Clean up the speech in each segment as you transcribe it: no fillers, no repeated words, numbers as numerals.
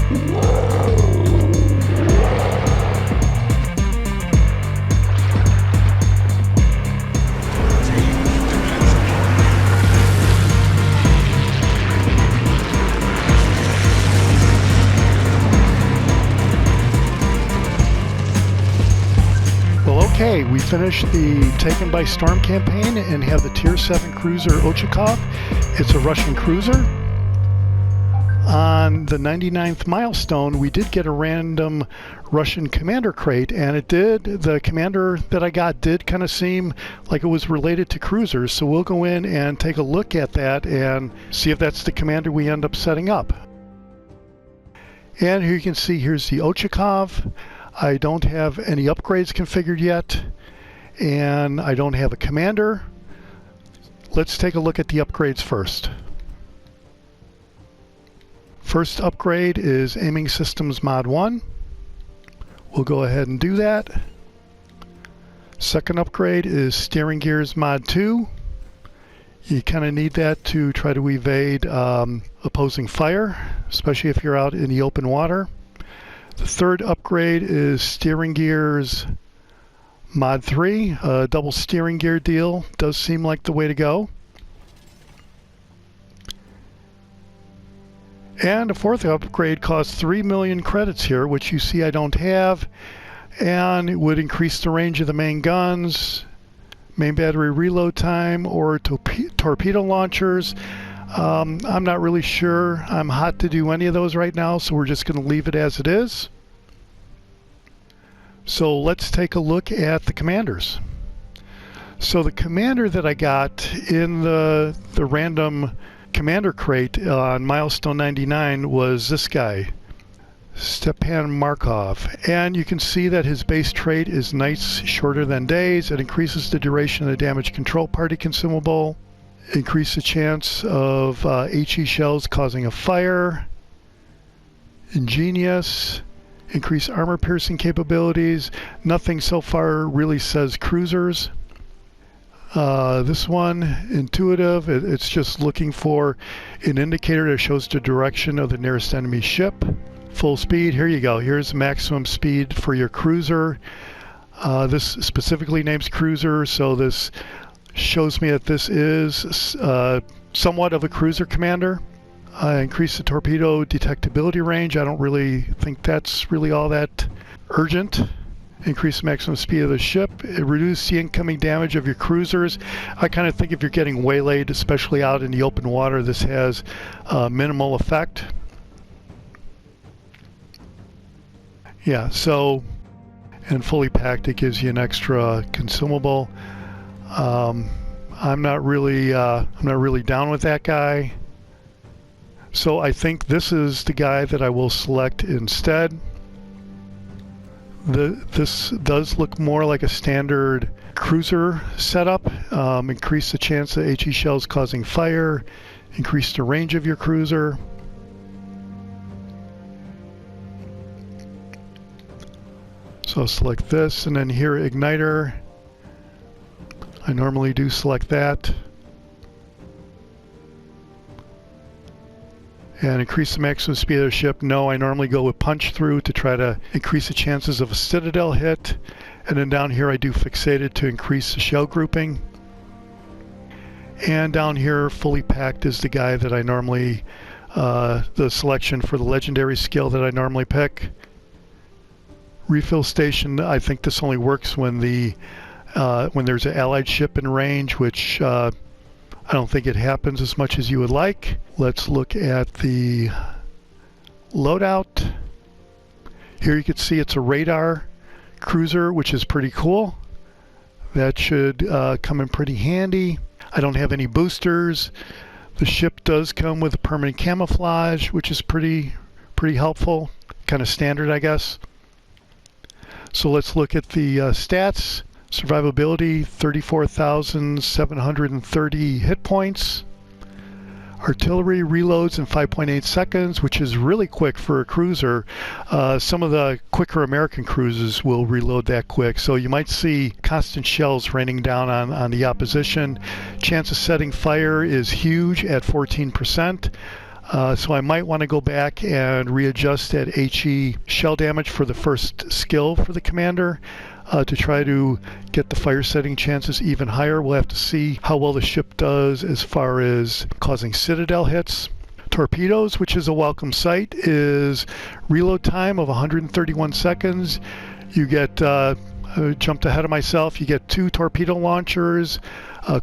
Okay, we finished the Taken by Storm campaign and have the Tier 7 cruiser Ochakov. It's a Russian cruiser. On the 99th milestone, we did get a random Russian commander crate, and the commander that I got did kind of seem like it was related to cruisers, so we'll go in and take a look at that and see if that's the commander we end up setting up. And here you can see, here's the Ochakov. I don't have any upgrades configured yet, and I don't have a commander. Let's take a look at the upgrades first. First upgrade is Aiming Systems Mod 1. We'll go ahead and do that. Second upgrade is Steering Gears Mod 2. You kind of need that to try to evade opposing fire, especially if you're out in the open water. The third upgrade is Steering Gears Mod 3. A double steering gear deal does seem like the way to go. And the fourth upgrade costs 3 million credits here, which you see I don't have, and it would increase the range of the main guns, main battery reload time, or torpedo launchers. I'm not really sure I'm hot to do any of those right now, so we're just going to leave it as it is. So let's take a look at the commanders. So the commander that I got in the random commander crate on milestone 99 was this guy, Stepan Markov, and you can see that his base trait is nights shorter than days. It increases the duration of the damage control party consumable, increase the chance of HE shells causing a fire, ingenious, increase armor piercing capabilities. Nothing so far really says cruisers. This one, intuitive, it's just looking for an indicator that shows the direction of the nearest enemy ship. Full speed, here you go. Here's maximum speed for your cruiser. This specifically names cruiser, so this shows me that this is somewhat of a cruiser commander. Increase the torpedo detectability range. I don't really think that's really all that urgent. Increase the maximum speed of the ship. Reduce the incoming damage of your cruisers. I kind of think if you're getting waylaid, especially out in the open water, this has minimal effect. Yeah, so, and fully packed, it gives you an extra consumable. I'm not really down with that guy. So I think this is the guy that I will select instead. This does look more like a standard cruiser setup. Increase the chance of HE shells causing fire. Increase the range of your cruiser. So I'll select this, and then here, igniter. I normally do select that. And increase the maximum speed of the ship. No, I normally go with punch through to try to increase the chances of a citadel hit. And then down here I do fixated to increase the shell grouping. And down here, fully packed is the guy that I normally, the selection for the legendary skill that I normally pick. Refill station, I think this only works when there's an allied ship in range, which I don't think it happens as much as you would like. Let's look at the loadout. Here you can see it's a radar cruiser, which is pretty cool. That should come in pretty handy. I don't have any boosters. The ship does come with a permanent camouflage, which is pretty helpful. Kind of standard, I guess. So let's look at the stats. Survivability, 34,730 hit points. Artillery reloads in 5.8 seconds, which is really quick for a cruiser. Some of the quicker American cruisers will reload that quick, so you might see constant shells raining down on the opposition. Chance of setting fire is huge at 14%. So I might want to go back and readjust that HE shell damage for the first skill for the commander to try to get the fire setting chances even higher. We'll have to see how well the ship does as far as causing citadel hits. Torpedoes, which is a welcome sight, is reload time of 131 seconds. You get, jumped ahead of myself, you get 2 torpedo launchers,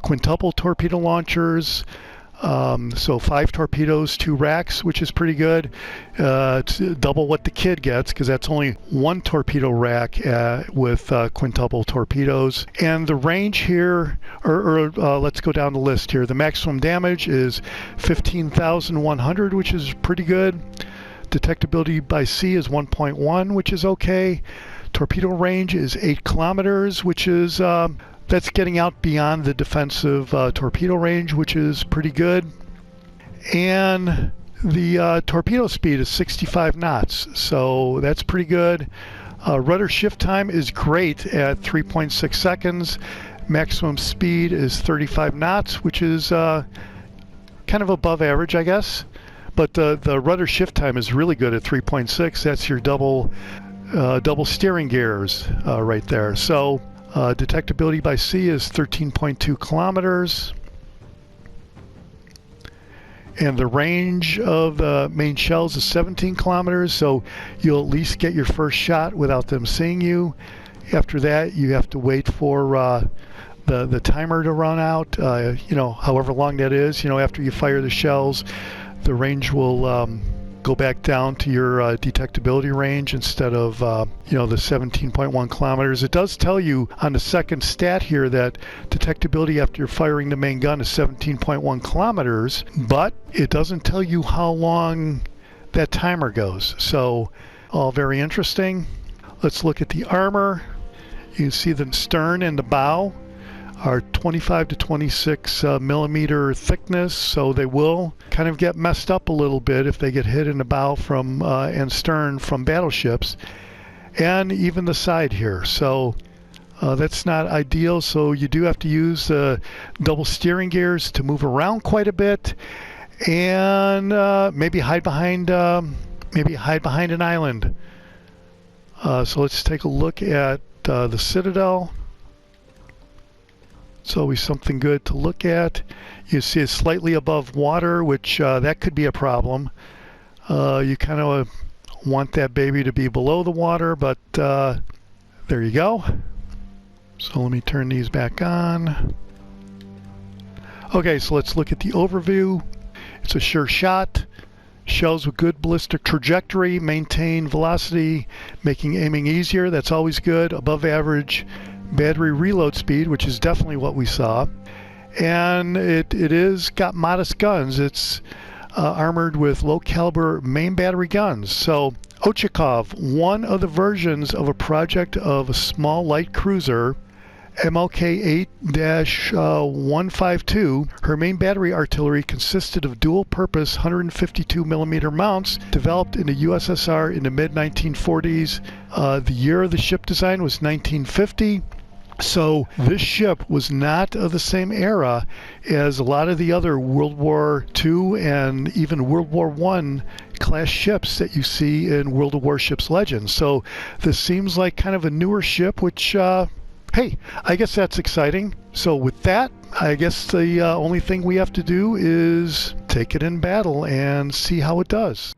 quintuple torpedo launchers, so 5 torpedoes, 2 racks, which is pretty good. It's double what the kid gets, because that's only 1 torpedo rack with quintuple torpedoes. And the range here, let's go down the list here. The maximum damage is 15,100, which is pretty good. Detectability by sea is 1.1, which is okay. Torpedo range is 8 kilometers, which is that's getting out beyond the defensive torpedo range, which is pretty good. And the torpedo speed is 65 knots, so that's pretty good. Rudder shift time is great at 3.6 seconds. Maximum speed is 35 knots, which is kind of above average, I guess. But the rudder shift time is really good at 3.6. That's your double steering gears right there. So detectability by sea is 13.2 kilometers. And the range of the main shells is 17 kilometers, so you'll at least get your first shot without them seeing you. After that, you have to wait for the timer to run out, however long that is. After you fire the shells, the range will go back down to your detectability range instead of the 17.1 kilometers. It does tell you on the second stat here that detectability after you're firing the main gun is 17.1 kilometers, but it doesn't tell you how long that timer goes. So all very interesting. Let's look at the armor. You can see the stern and the bow are 25 to 26 millimeter thickness, so they will kind of get messed up a little bit if they get hit in the bow from and stern from battleships, and even the side here. So that's not ideal, so you do have to use double steering gears to move around quite a bit, and maybe hide behind an island. So let's take a look at the Citadel. It's always something good to look at. You see it's slightly above water, which that could be a problem. You kind of want that baby to be below the water, but there you go. So let me turn these back on. Okay, so let's look at the overview. It's a sure shot. Shells with good ballistic trajectory, maintain velocity, making aiming easier. That's always good. Above average battery reload speed, which is definitely what we saw. And it is got modest guns. It's armored with low caliber main battery guns. So Ochakov, one of the versions of a project of a small light cruiser, MLK 8-152, her main battery artillery consisted of dual-purpose 152 millimeter mounts developed in the USSR in the mid-1940s. The year of the ship design was 1950. So this ship was not of the same era as a lot of the other World War II and even World War I class ships that you see in World of Warships Legends. So this seems like kind of a newer ship, which, hey, I guess that's exciting. So with that, I guess the only thing we have to do is take it in battle and see how it does.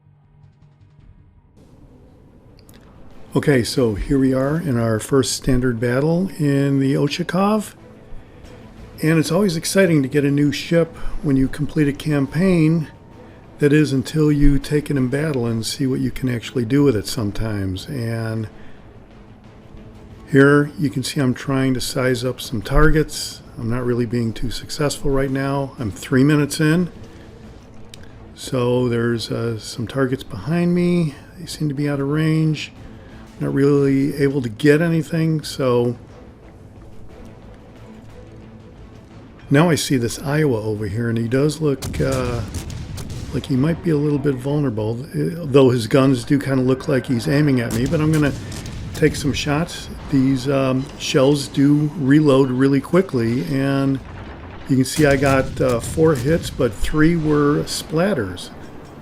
Okay, so here we are in our first standard battle in the Ochakov. And it's always exciting to get a new ship when you complete a campaign. That is, until you take it in battle and see what you can actually do with it sometimes. And here you can see I'm trying to size up some targets. I'm not really being too successful right now. I'm 3 minutes in. So there's some targets behind me. They seem to be out of range. Not really able to get anything, so now I see this Iowa over here, and he does look like he might be a little bit vulnerable, though his guns do kind of look like he's aiming at me, but I'm going to take some shots. These shells do reload really quickly, and you can see I got 4 hits, but 3 were splatters.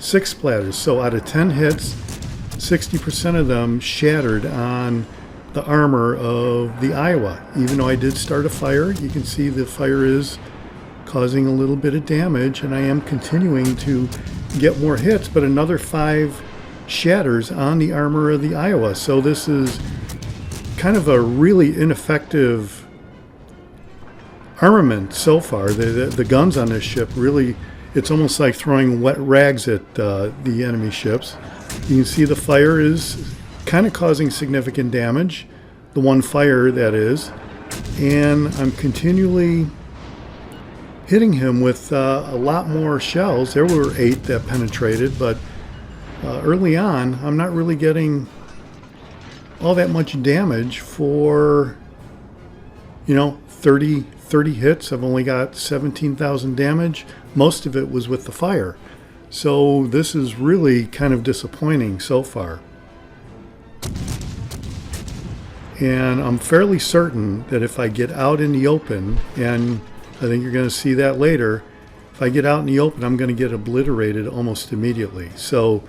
6 splatters. So out of 10 hits, 60% of them shattered on the armor of the Iowa. Even though I did start a fire, you can see the fire is causing a little bit of damage, and I am continuing to get more hits, but another 5 shatters on the armor of the Iowa. So this is kind of a really ineffective armament so far. The guns on this ship really, it's almost like throwing wet rags at the enemy ships. You can see the fire is kind of causing significant damage, the one fire that is, and I'm continually hitting him with a lot more shells. There were 8 that penetrated, but early on I'm not really getting all that much damage for, 30 hits. I've only got 17,000 damage. Most of it was with the fire. So this is really kind of disappointing so far. And I'm fairly certain that if I get out in the open, and I think you're going to see that later, if I get out in the open, I'm going to get obliterated almost immediately. So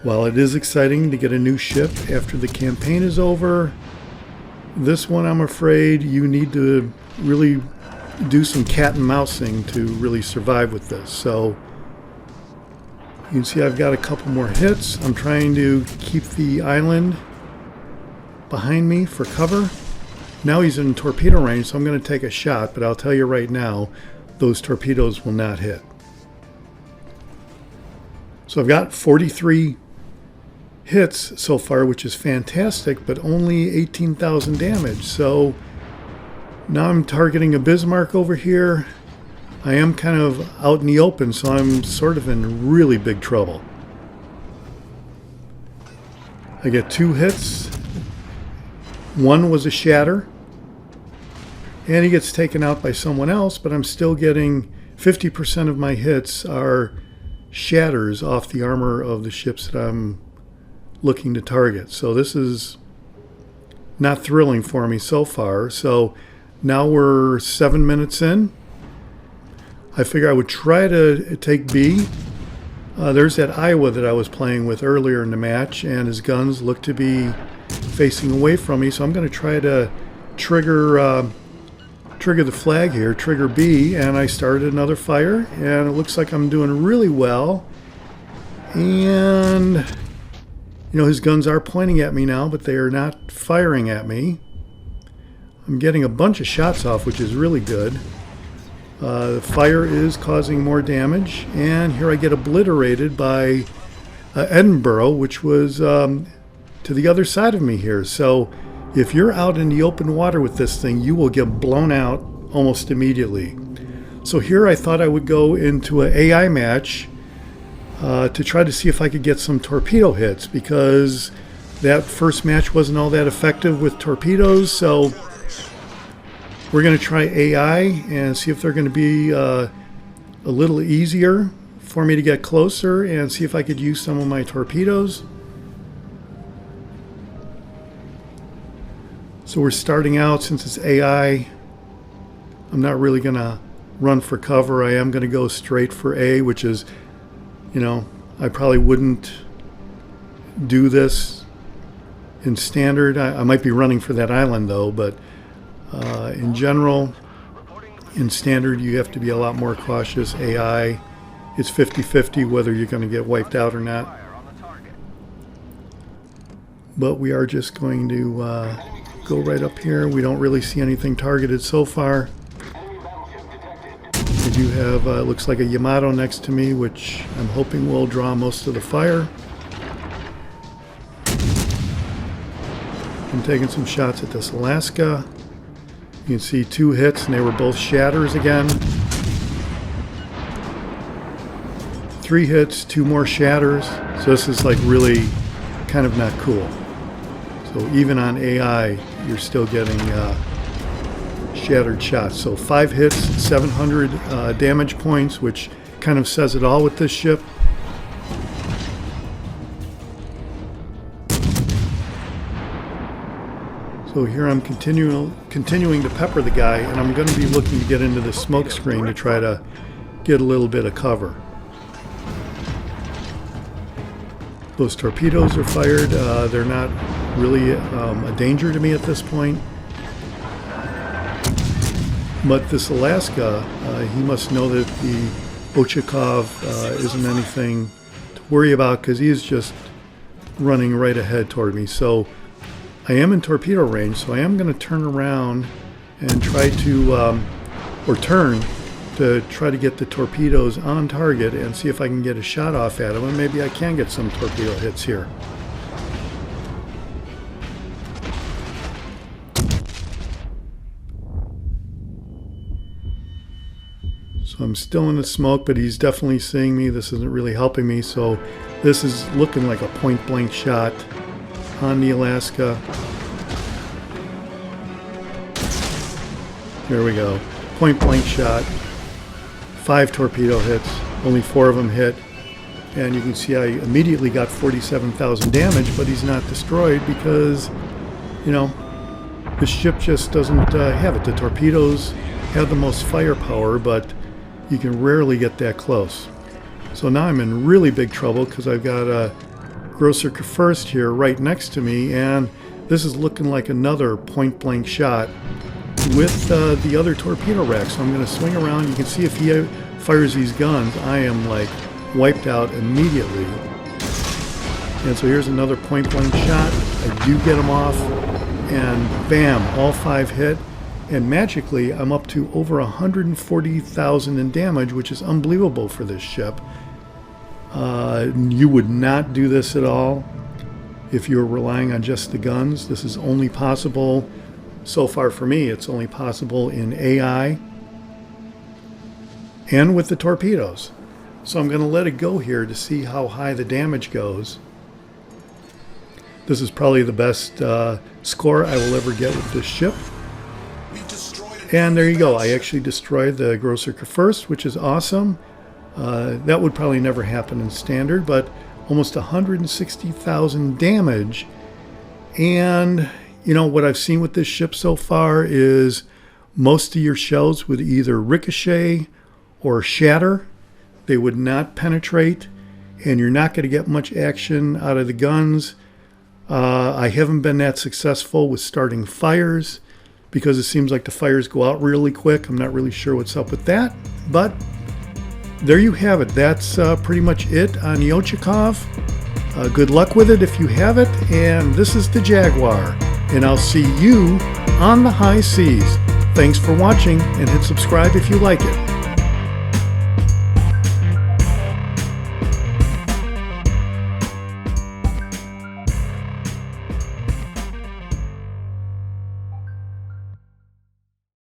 while it is exciting to get a new ship after the campaign is over, this one, I'm afraid you need to really do some cat and mousing to really survive with this. So you can see I've got a couple more hits. I'm trying to keep the island behind me for cover. Now he's in torpedo range, so I'm going to take a shot, but I'll tell you right now, those torpedoes will not hit. So I've got 43 hits so far, which is fantastic, but only 18,000 damage. So now I'm targeting a Bismarck over here. I am kind of out in the open, so I'm sort of in really big trouble. I get 2 hits. One was a shatter, and he gets taken out by someone else, but I'm still getting 50% of my hits are shatters off the armor of the ships that I'm looking to target. So this is not thrilling for me so far. So now we're 7 minutes in. I figure I would try to take B. There's that Iowa that I was playing with earlier in the match, and his guns look to be facing away from me, so I'm going to try to trigger the flag here, trigger B, and I started another fire, and it looks like I'm doing really well. And his guns are pointing at me now, but they are not firing at me. I'm getting a bunch of shots off, which is really good. The fire is causing more damage, and here I get obliterated by Edinburgh, which was to the other side of me here. So if you're out in the open water with this thing, you will get blown out almost immediately. So here I thought I would go into an AI match to try to see if I could get some torpedo hits, because that first match wasn't all that effective with torpedoes. So we're going to try AI and see if they're going to be a little easier for me to get closer, and see if I could use some of my torpedoes. So we're starting out, since it's AI, I'm not really going to run for cover. I am going to go straight for A, which is, I probably wouldn't do this in standard. I might be running for that island though, but in general, in standard, you have to be a lot more cautious. AI, it's 50-50 whether you're going to get wiped out or not. But we are just going to go right up here. We don't really see anything targeted so far. I do have, looks like a Yamato next to me, which I'm hoping will draw most of the fire. I'm taking some shots at this Alaska. You can see 2 hits, and they were both shatters again. 3 hits, 2 more shatters. So this is like really kind of not cool. So even on AI, you're still getting shattered shots. So 5 hits, 700 damage points, which kind of says it all with this ship. So here I'm continuing to pepper the guy, and I'm going to be looking to get into the smoke screen to try to get a little bit of cover. Those torpedoes are fired. They're not really a danger to me at this point. But this Alaska, he must know that the Ochakov isn't anything to worry about, because he is just running right ahead toward me. So I am in torpedo range, so I am going to turn around and try to, or turn to try to get the torpedoes on target and see if I can get a shot off at them, and maybe I can get some torpedo hits here. So I'm still in the smoke, but he's definitely seeing me. This isn't really helping me, so this is looking like a point-blank shot on the Alaska. There we go. Point-blank shot. 5 torpedo hits. Only 4 of them hit. And you can see I immediately got 47,000 damage, but he's not destroyed because, you know, the ship just doesn't have it. The torpedoes have the most firepower, but you can rarely get that close. So now I'm in really big trouble because I've got a Grosser First here right next to me, and this is looking like another point-blank shot with the other torpedo rack. So I'm going to swing around. You can see if he fires these guns, I am like wiped out immediately. And so here's another point-blank shot. I do get him off, and bam, all 5 hit. And magically, I'm up to over 140,000 in damage, which is unbelievable for this ship. You would not do this at all if you're relying on just the guns. This is only possible, so far for me, it's only possible in AI and with the torpedoes. So I'm going to let it go here to see how high the damage goes. This is probably the best score I will ever get with this ship. And there you go. I actually destroyed the Grosser First, which is awesome. That would probably never happen in standard, but almost 160,000 damage. And, you know, what I've seen with this ship so far is most of your shells would either ricochet or shatter. They would not penetrate, and you're not going to get much action out of the guns. I haven't been that successful with starting fires, because it seems like the fires go out really quick. I'm not really sure what's up with that, but there you have it. That's pretty much it on the Ochakov. Good luck with it if you have it, and this is the Jaguar, and I'll see you on the high seas. Thanks for watching, and hit subscribe if you like it.